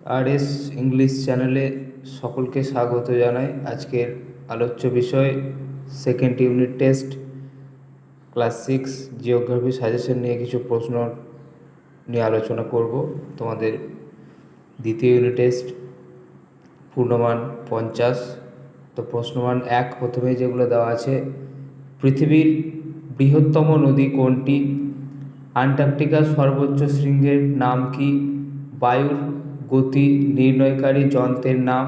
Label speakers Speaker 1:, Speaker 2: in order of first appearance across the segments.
Speaker 1: RS English চ্যানেলে সকলকে স্বাগত জানাই। আজকের আলোচ্য বিষয় second unit test class 6 geography suggestion নিয়ে কিছু প্রশ্ন নিয়ে আলোচনা করব। তোমাদের দ্বিতীয় ইউনিট টেস্ট পূর্ণমান 50। তো প্রশ্নমান 1 প্রথমে যেগুলো দেওয়া আছে, পৃথিবীর বৃহত্তম নদী কোনটি? আন্টার্কটিকার সর্বোচ্চ শৃঙ্গের নাম কি? বায়ুর গতি নির্ণয়কারী যন্ত্রের নাম?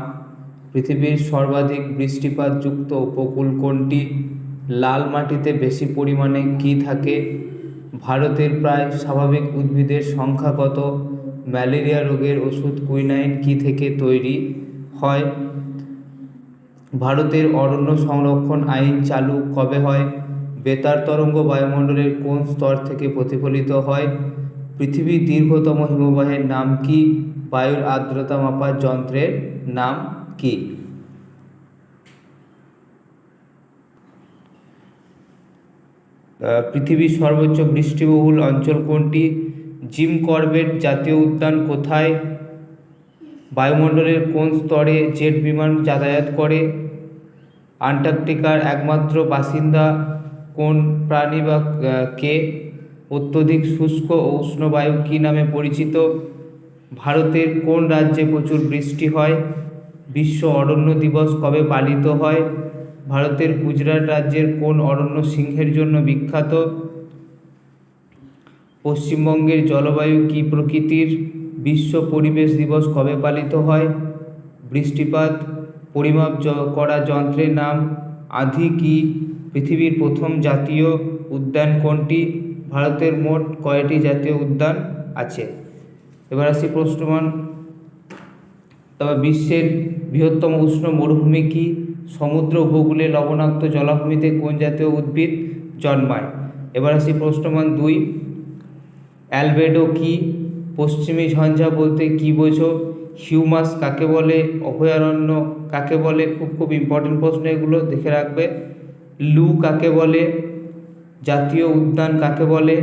Speaker 1: পৃথিবীর সর্বাধিক বৃষ্টিপাতযুক্ত উপকূল কোনটি? লাল মাটিতে বেশি পরিমাণে কী থাকে? ভারতের প্রায় স্বাভাবিক উদ্ভিদের সংখ্যা কত? ম্যালেরিয়া রোগের ওষুধ কুইনাইন কী থেকে তৈরি হয়? ভারতের অরণ্য সংরক্ষণ আইন চালু কবে হয়? বেতার তরঙ্গ বায়ুমণ্ডলের কোন স্তর থেকে প্রতিফলিত হয়? পৃথিবীর দীর্ঘতম হিমবাহের নাম কি? বায়ুর আর্দ্রতা মাপার যন্ত্রের নাম কি? পৃথিবীর সর্বোচ্চ বৃষ্টিবহুল অঞ্চল কোনটি? জিম করবেট জাতীয় উদ্যান কোথায়? বায়ুমণ্ডলের কোন স্তরে জেট বিমান যাতায়াত করে? আন্টার্কটিকার একমাত্র বাসিন্দা কোন প্রাণী বা কে? অত্যধিক শুষ্ক ও উষ্ণ বায়ু কী নামে পরিচিত? ভারতের কোন রাজ্যে প্রচুর বৃষ্টি হয়? বিশ্ব অরণ্য দিবস কবে পালিত হয়? ভারতের গুজরাট রাজ্যের কোন অরণ্য সিংহের জন্য বিখ্যাত? পশ্চিমবঙ্গের জলবায়ু কী প্রকৃতির? বিশ্ব পরিবেশ দিবস কবে পালিত হয়? বৃষ্টিপাত পরিমাপ করা যন্ত্রের নাম আঁধি কি? পৃথিবীর প্রথম জাতীয় উদ্যান কোনটি? ভারতের মোট কয়টি জাতীয় উদ্যান আছে? এবার আসি প্রশ্নমান। তবে বিশ্বের বৃহত্তম উষ্ণ মরুভূমি কি? সমুদ্র উপকূলে লবণাক্ত জলাভূমিতে কোন জাতীয় উদ্ভিদ জন্মায়? এবার আসি প্রশ্নমান 2, অ্যালবেডো কি? পশ্চিমী ঝঞ্ঝা বলতে কি বোঝো? হিউমাস কাকে বলে? অভয়ারণ্য কাকে বলে? খুব ইম্পর্টেন্ট প্রশ্ন, এগুলো দেখে রাখবে। লু কাকে বলে? জাতীয় উদ্যান কাকে বলে?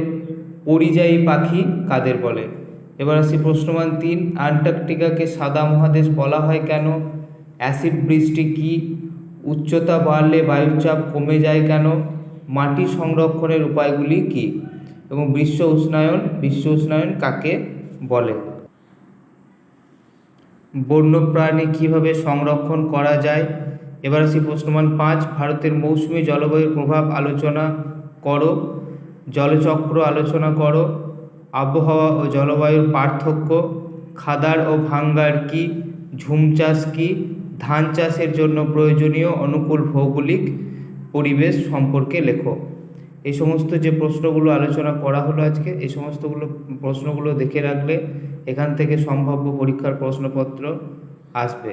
Speaker 1: পরিযায়ী পাখি কাদের বলে? এবার আসি প্রশ্নমান 3, আন্টার্কটিকাকে সাদা মহাদেশ বলা হয় কেন? অ্যাসিড বৃষ্টি কি? উচ্চতা বাড়লে বায়ুর চাপ কমে যায় কেন? মাটি সংরক্ষণের উপায়গুলি কি? এবং বিশ্ব উষ্ণায়ন কাকে বলে? বন্যপ্রাণী কিভাবে সংরক্ষণ করা যায়? এবার আসি প্রশ্নমান 5, ভারতের মৌসুমী জলবায়ুর প্রভাব আলোচনা করো। জলচক্র আলোচনা করো। আবহাওয়া ও জলবায়ুর পার্থক্য। খাদার ও ভাঙ্গার কি? ঝুম চাষ কি? ধান চাষের জন্য প্রয়োজনীয় অনুকূল ভৌগোলিক পরিবেশ সম্পর্কে লেখো। এই সমস্ত যে প্রশ্নগুলো আলোচনা করা হলো আজকে, এই সমস্তগুলো প্রশ্নগুলো দেখে রাখলে এখান থেকে সম্ভাব্য পরীক্ষার প্রশ্নপত্র আসবে।